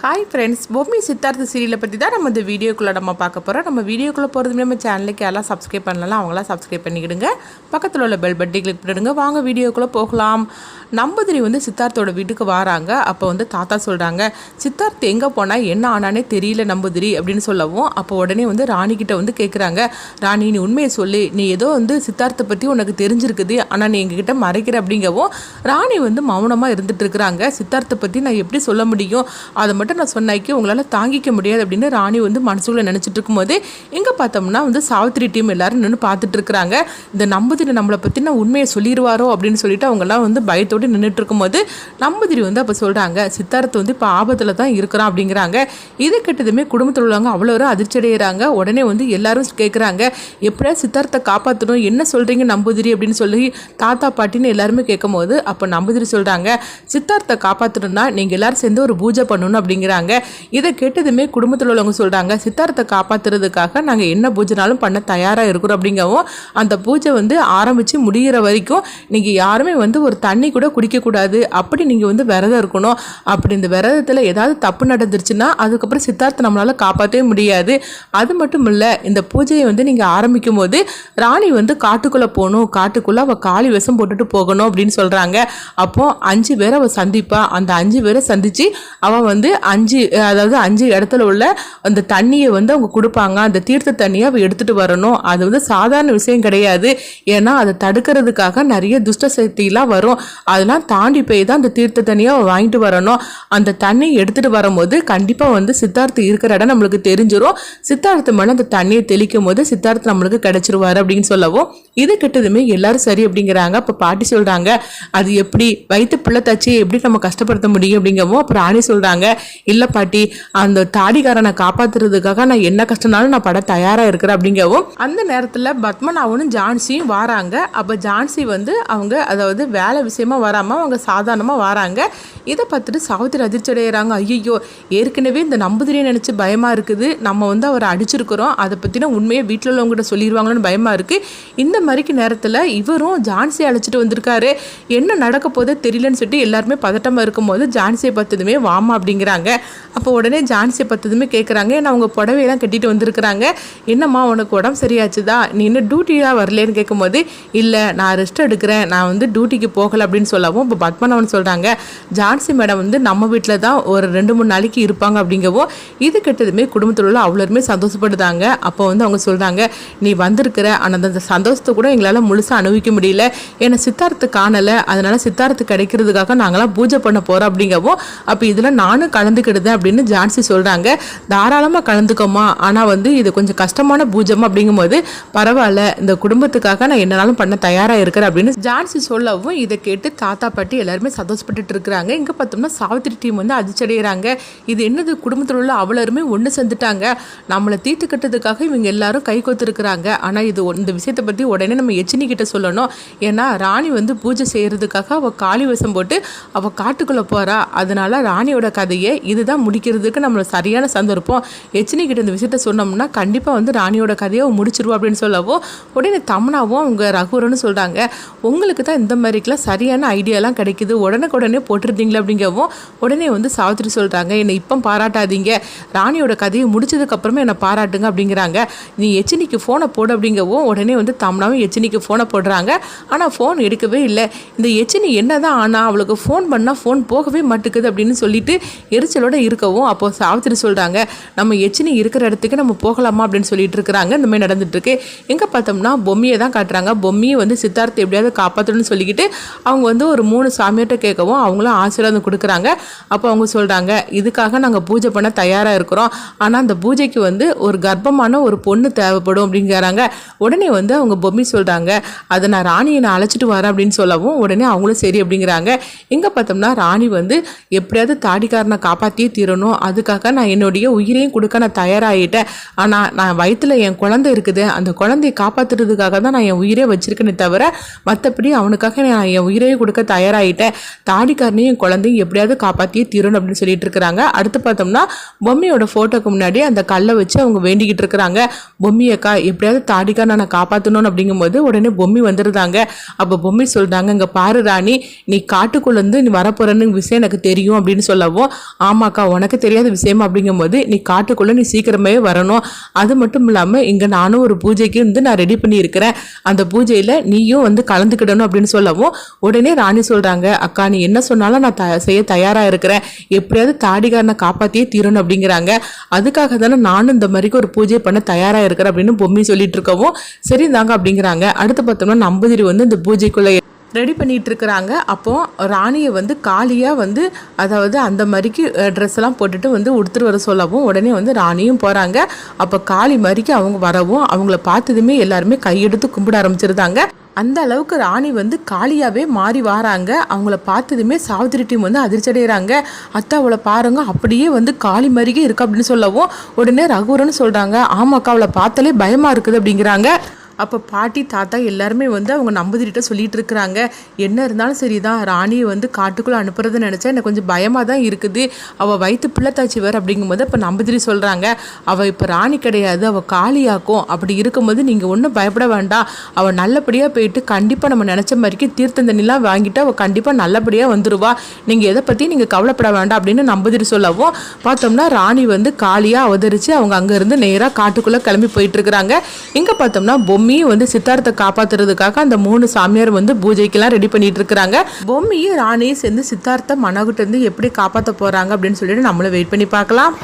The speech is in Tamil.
ஹாய் ஃப்ரெண்ட்ஸ், பொம்மி சித்தார்த்த சீரியலை பற்றி தான் நம்ம இந்த வீடியோக்குள்ளே நம்ம பார்க்க போகிறோம். நம்ம வீடியோக்குள்ளே போகிறதுமே நம்ம சேனலுக்கு யாரெல்லாம் சப்ஸ்கிரைப் பண்ணலாம் அவங்களாம் சப்ஸ்கிரைப் பண்ணிக்கிடுங்க. பக்கத்தில் உள்ள பெல் பட்டனை கிளிக் பண்ணிடுங்க. வாங்க வீடியோக்குள்ளே போகலாம். நம்பூதிரி சித்தார்த்தோட வீட்டுக்கு வராங்க. அப்போ தாத்தா சொல்கிறாங்க, சித்தார்த் எங்கே போனால் என்ன ஆனானே தெரியல நம்பூதிரி அப்படின்னு சொல்லவும், அப்போ உடனே ராணிக்கிட்ட கேட்குறாங்க, ராணி நீ உண்மையை சொல்லு, நீ ஏதோ சித்தார்த்தை பற்றி உனக்கு தெரிஞ்சிருக்குது, ஆனால் நீ எங்ககிட்ட மறைக்கிற அப்படிங்கவும் ராணி மௌனமாக இருந்துட்டு இருக்கிறாங்க. சித்தார்த்தை பற்றி நான் எப்படி சொல்ல முடியும், அதை மட்டும் நான் சொன்னாக்கி உங்களால் தாங்கிக்க முடியாது அப்படின்னு ராணி மனசுக்குள்ளே நினச்சிட்டு இருக்கும்போது எங்கே பார்த்தோம்னா சாவித்திரி டீம் எல்லாரும் நின்று பார்த்துட்டு இருக்கிறாங்க. இந்த நம்பூதிரி நம்மளை பற்றி நான் உண்மையை சொல்லிடுவாரோ அப்படின்னு சொல்லிட்டு அவங்கெல்லாம் பயத்தோடு நின்றுட்டு இருக்கும்போது நம்பூதிரி அப்போ சொல்கிறாங்க, சித்தார்த்து இப்போ ஆபத்தில் தான் இருக்கிறான் அப்படிங்கிறாங்க. இதை கெட்டதுமே குடும்பத்தில் உள்ளவங்க அவ்வளோ அதிர்ச்சி அடைகிறாங்க. உடனே எல்லாரும் கேட்குறாங்க, எப்படியா சித்தார்த்தை காப்பாற்றணும், என்ன சொல்கிறீங்க நம்பூதிரி அப்படின்னு சொல்லி தாத்தா பாட்டின்னு எல்லாருமே கேட்கும் போது அப்போ நம்பூதிரி சொல்கிறாங்க, சித்தார்த்தை காப்பாற்றணும்னா நீங்கள் எல்லாரும் சேர்ந்து ஒரு பூஜை பண்ணணும் அப்படிங்கிறாங்க. இதை கேட்டதுமே குடும்பத்தில் உள்ளவங்க சொல்கிறாங்க, சித்தார்த்தை காப்பாற்றுறதுக்காக நாங்கள் என்ன பூஜைனாலும் பண்ண தயாராக இருக்கிறோம் அப்படிங்கவும், அந்த பூஜை ஆரம்பித்து முடிகிற வரைக்கும் நீங்கள் யாருமே ஒரு தண்ணி கூட குடிக்கக்கூடாது, அப்படி நீங்கள் விரதம் இருக்கணும். அப்படி இந்த விரதத்தில் ஏதாவது தப்பு நடந்துருச்சுன்னா அதுக்கப்புறம் சித்தார்த்தை நம்மளால் காப்பாற்றவே முடியாது. அது மட்டும் இல்லை, இந்த பூஜையை நீங்கள் ஆரம்பிக்கும் போது ராணி காட்டுக்குள்ளே போகணும், காட்டுக்குள்ளே அவள் காளி விஷம் போட்டுட்டு போகணும் அப்படின்னு சொல்கிறாங்க. அப்போ 5 பேரை அவள் சந்திப்பா. அந்த 5 பேரை சந்தித்து அவள் 5 இடத்துல உள்ள அந்த தண்ணியை அவங்க கொடுப்பாங்க. அந்த தீர்த்த தண்ணியை அவள் எடுத்துகிட்டு வரணும். அது சாதாரண விஷயம் கிடையாது. ஏன்னா அதை தடுக்கிறதுக்காக நிறைய துஷ்ட சக்தியெல்லாம் வரும். அதெல்லாம் தாண்டி போய் தான் அந்த தீர்த்த தண்ணியை அவள் வாங்கிட்டு வரணும். அந்த தண்ணி எடுத்துகிட்டு வரும்போது கண்டிப்பாக சித்தார்த்து இருக்கிற இடம் நம்மளுக்கு தெரிஞ்சிடும். சித்தார்த்து மேலே அந்த தண்ணியை தெளிக்கும் போது சித்தார்த்து நம்மளுக்கு கிடைச்சிருவாரு அப்படின்னு சொல்லவும், இது கிட்டதுமே எல்லாரும் சரி அப்படிங்கிறாங்க. அப்போ பாட்டி சொல்கிறாங்க, அது எப்படி வயிற்று பிள்ளை தச்சு எப்படி நம்ம கஷ்டப்படுத்த முடியும் அப்படிங்கவும், அப்புறம் ராணி சொல்கிறாங்க, இல்லை பாட்டி, அந்த தாடிக்காரனை காப்பாற்றுறதுக்காக நான் என்ன கஷ்டம்னாலும் நான் பட தயாராக இருக்கிறேன் அப்படிங்கவும், அந்த நேரத்தில் பத்மநாபனும் ஜான்சியும் வராங்க. அப்போ ஜான்சி அவங்க அதாவது வேலை விஷயமா வராமல் அவங்க சாதாரணமாக வராங்க. இதை பார்த்துட்டு சாவித்திரி அதிர்ச்சி அடைகிறாங்க. ஐயோ, ஏற்கனவே இந்த நம்பூதிரியை நினச்சி பயமாக இருக்குது, நம்ம அவரை அடிச்சிருக்கிறோம், அதை பற்றின உண்மையை வீட்டில் உள்ளவங்ககிட்ட சொல்லிடுவாங்களோன்னு பயமாக இருக்குது. இந்த மாதிரிக்கு நேரத்தில் இவரும் ஜான்சி அழைச்சிட்டு வந்திருக்காரு, என்ன நடக்க போதே தெரியலன்னு சொல்லிட்டு எல்லாருமே பதட்டமாக இருக்கும்போது ஜான்சியை பார்த்ததுமே வாமா அப்படிங்கிறாங்க. அப்போ உடனே ஜான்சியை பார்த்ததுமே கேட்குறாங்க, ஏன்னா அவங்க புடவையெல்லாம் கட்டிட்டு வந்திருக்கிறாங்க, என்னம்மா உனக்கு உடம்பு சரியாச்சுதா, நீ இன்னும் டியூட்டியாக வரலேன்னு கேட்கும்போது, இல்லை நான் ரெஸ்ட் எடுக்கிறேன், நான் டியூட்டிக்கு போகலை அப்படின்னு சொல்லவும், இப்போ பத்மநாபன் சொல்கிறாங்க, ஜான்சி மேடம் நம்ம வீட்டில் தான் ஒரு 2-3 நாளைக்கு இருப்பாங்க அப்படிங்கவும், இது கெட்டதுமே குடும்பத்தில் உள்ள அவ்வளோருமே சந்தோஷப்படுதாங்க. அப்போ அவங்க சொல்கிறாங்க, நீ வந்திருக்கிற, ஆனால் அந்த சந்தோஷத்தை கூட எங்களால் முழுசாக அனுபவிக்க முடியல, ஏன்னா சித்தார்த்து காணலை, அதனால் சித்தார்த்து கிடைக்கிறதுக்காக நாங்களாம் பூஜை பண்ண போகிறோம் அப்படிங்கவும், அப்போ இதில் நானும் கலந்துக்கிடுதேன் அப்படின்னு ஜான்சி சொல்கிறாங்க. தாராளமாக கலந்துக்கோமா, ஆனால் இது கொஞ்சம் கஷ்டமான பூஜை அப்படிங்கும்போது பரவாயில்ல, இந்த குடும்பத்துக்காக நான் என்னனாலும் பண்ண தயாராக இருக்கிறேன் அப்படின்னு ஜான்சி சொல்லவும், இதை கேட்டு தாத்தா பாட்டி எல்லாருமே சந்தோஷப்பட்டுட்டு இருக்கிறாங்க. இங்கே பார்த்தோம்னா சாவித்திரி டீம் அதிர்ச்சடைகிறாங்க. இது என்னது, குடும்பத்தில் உள்ள அவ்வளோருமே ஒன்று சேர்ந்துட்டாங்க, நம்மளை தீர்த்துக்கிட்டதுக்காக இவங்க எல்லாரும் கை கோத்துருக்குறாங்க. ஆனால் இந்த விஷயத்தை பற்றி உடனே நம்ம எச்சினி கிட்ட சொல்லணும். ஏன்னா ராணி பூஜை செய்கிறதுக்காக அவள் காளி விஷம் போட்டு அவள் காட்டுக்குள்ளே போகிறா. அதனால ராணியோட கதையை இதுதான் முடிக்கிறதுக்கு நம்மளை சரியான சந்தர்ப்பம். எச்சினி கிட்ட இந்த விஷயத்த சொன்னோம்னா கண்டிப்பாக ராணியோட கதையை முடிச்சிருவோம் அப்படின்னு சொல்லவோ, உடனே தமனாவும் அவங்க ரகுரன்னு சொல்கிறாங்க, உங்களுக்கு தான் இந்த மாதிரிக்கெலாம் சரியான ஐடியாலாம் கிடைக்குது, உடனே போட்டிருந்தீங்களா அப்படிங்கவும், உடனே சாவித்திரி சொல்கிறாங்க, என்னை இப்போ பாராட்டாதீங்க, ராணியோட கதையை முடிச்சதுக்கப்புறமே என்னை பாராட்டுங்க அப்படிங்கிறாங்க. நீ எச்சினிக்கு ஃபோனை போடு அப்படிங்கவும், உடனே தமனாவும் எச்சினிக்கு ஃபோனை போடுறாங்க. ஆனால் ஃபோன் எடுக்கவே இல்லை. இந்த எச்சினி என்ன தான் ஆனால் அவளுக்கு ஃபோன் பண்ணால் ஃபோன் போகவே மாட்டுக்குது அப்படின்னு சொல்லிட்டு எரிச்சலோடு இருக்கவும், அப்போது சாவித்திரி சொல்கிறாங்க, நம்ம எச்சினி இருக்கிற இடத்துக்கு நம்ம போகலாமா அப்படின்னு சொல்லிட்டு இருக்கிறாங்க. இந்த மாதிரி நடந்துட்டுருக்கு. எங்கே பார்த்தோம்னா பொம்மியை தான் காட்டுறாங்க. பொம்மியை சித்தார்த்தை எப்படியாவது காப்பாற்றணும்னு சொல்லிக்கிட்டு அவங்க ஒரு 3 சாமியார்ட்ட கேட்கவும் அவங்களும் ஆசீர்வாதம் கொடுக்குறாங்க. அப்போ அவங்க சொல்கிறாங்க, இதுக்காக நாங்கள் பூஜை பண்ண தயாராக இருக்கிறோம், ஆனால் அந்த பூஜைக்கு ஒரு கர்ப்பமான ஒரு பொண்ணு தேவைப்படும் அப்படிங்கிறாங்க. உடனே அவங்க பொம்மி சொல்கிறாங்க, அதை நான் ராணியை நான் அழைச்சிட்டு வரேன் அப்படின்னு சொல்லவும், உடனே அவங்களும் சரி அப்படிங்கிறாங்க. எங்கே பார்த்தோம்னா ராணி எப்படியாவது தாடிக்காரனை காப்பாற்றியே தீரணும், அதுக்காக நான் என்னுடைய உயிரையும் கொடுக்க நான் தயாராகிட்டேன், ஆனால் நான் வயிற்றில் என் குழந்தை இருக்குது, அந்த குழந்தையை காப்பாற்றுறதுக்காக தான் நான் என் உயிரே வச்சிருக்கேனே தவிர மற்றபடி அவனுக்காக நான் என் உயிரையே கொடுக்க தயாராகிட்டேன், தாடிக்காரனையும் என் குழந்தையும் எப்படியாவது காப்பாற்றியே தீரணும் அப்படின்னு சொல்லிட்டு இருக்கிறாங்க. அடுத்து பார்த்தோம்னா பொம்மியோட ஃபோட்டோக்கு முன்னாடி அந்த கல்லை வச்சு அவங்க வேண்டிக்கிட்டு இருக்கிறாங்க, பொம்மியக்கா எப்படியாவது தாடிக்காரனை நான் காப்பாற்றணும் அப்படிங்கும்போது உடனே பொம்மி வந்துருந்தாங்க. அப்போ பொம்மி சொல்கிறாங்க, இங்கே பாரு ராணி, நீ காட்டுக்குள்ளேருந்து நீ வரப்போறன்னு விஷயம் எனக்கு தெரியும் அப்படின்னு சொல்லவும், ஆமாக்கா உனக்கு எனக்கு தெரியாத விஷயம் அப்படிங்கும்போது நீ காட்டுக்குள்ளே நீ சீக்கிரமே வரணும். அது மட்டும் இல்லாமல் இங்கே நானும் ஒரு பூஜைக்கு வந்து நான் ரெடி பண்ணியிருக்கிறேன், அந்த பூஜையில் நீயும் வந்து கலந்துக்கிடணும் அப்படின்னு சொல்லவும் உடனே ராணி சொல்கிறாங்க, அக்கா நீ என்ன சொன்னாலும் நான் செய்ய தயாராக இருக்கிறேன், எப்படியாவது தாடிகாரனை காப்பாற்றியே தீரணும் அப்படிங்கிறாங்க. அதுக்காக தானே நானும் இந்த மாதிரிக்கு ஒரு பூஜை பண்ண தயாராக இருக்கிறேன் அப்படின்னு பொம்மி சொல்லிட்டு இருக்கவும் சரி தாங்க அப்படிங்கிறாங்க. அடுத்து பார்த்தோம்னா நம்பூதிரி வந்து இந்த பூஜைக்குள்ளே ரெடி பண்ணிகிட்டு இருக்கிறாங்க. அப்போது ராணியை வந்து காளியாக வந்து அதாவது அந்த மாதிரிக்கு ட்ரெஸ் எல்லாம் போட்டுட்டு வந்து உடுத்துட்டு வர சொல்லவும் உடனே வந்து ராணியும் போகிறாங்க. அப்போ காளி மாதிரிக்கு அவங்க வரவும் அவங்கள பார்த்ததுமே எல்லாருமே கையெடுத்து கும்பிட ஆரம்பிச்சிருந்தாங்க. அந்த அளவுக்கு ராணி வந்து காளியாகவே மாறி வராங்க. அவங்கள பார்த்ததுமே சாவித்திரி டீம் வந்து அதிர்ச்சி அடைகிறாங்க. அத்தை அவளை பாருங்க அப்படியே வந்து காளி மாதிரியே இருக்கு அப்படின்னு சொல்லவும் உடனே ரகுவரன் சொல்கிறாங்க, ஆமாக்கா அவளை பார்த்தாலே பயமாக இருக்குது அப்படிங்கிறாங்க. அப்போ பாட்டி தாத்தா எல்லாருமே வந்து அவங்க நம்பூதிரிட்ட சொல்லிட்டு இருக்கிறாங்க, என்ன இருந்தாலும் சரிதான், ராணியை வந்து காட்டுக்குள்ளே அனுப்புறதுன்னு நினச்சா எனக்கு கொஞ்சம் பயமாக தான் இருக்குது, அவள் வயிற்று பிள்ளைத்தாச்சி வேறு அப்படிங்கும்போது இப்போ நம்பூதிரி சொல்கிறாங்க, அவள் இப்போ ராணி கிடையாது, அவள் காளியாக்கும், அப்படி இருக்கும்போது நீங்கள் ஒன்றும் பயப்பட வேண்டாம், அவள் நல்லபடியாக போயிட்டு கண்டிப்பாக நம்ம நினச்ச மாதிரிக்கு தீர்த்த தண்ணிலாம் வாங்கிட்டு அவள் கண்டிப்பாக நல்லபடியாக வந்துடுவா, நீங்கள் எதை பற்றி நீங்கள் கவலைப்பட வேண்டாம் அப்படின்னு நம்பூதிரி சொல்லவும் பார்த்தோம்னா ராணி வந்து காளியாக அவதரித்து அவங்க அங்கேருந்து நேராக காட்டுக்குள்ளே கிளம்பி போயிட்டுருக்குறாங்க. இங்கே பார்த்தோம்னா பொம்மியும் வந்து சித்தார்த்தை காப்பாத்துறதுக்காக அந்த 3 சாமியார் வந்து பூஜைக்கெல்லாம் ரெடி பண்ணிட்டு இருக்கிறாங்க. பொம்மியும் ராணியும் சேர்ந்து சித்தார்த்த மனோகிட்ட இருந்து எப்படி காப்பாற்ற போறாங்க அப்படின்னு சொல்லிட்டு நம்மளும் வெயிட் பண்ணி பார்க்கலாம்.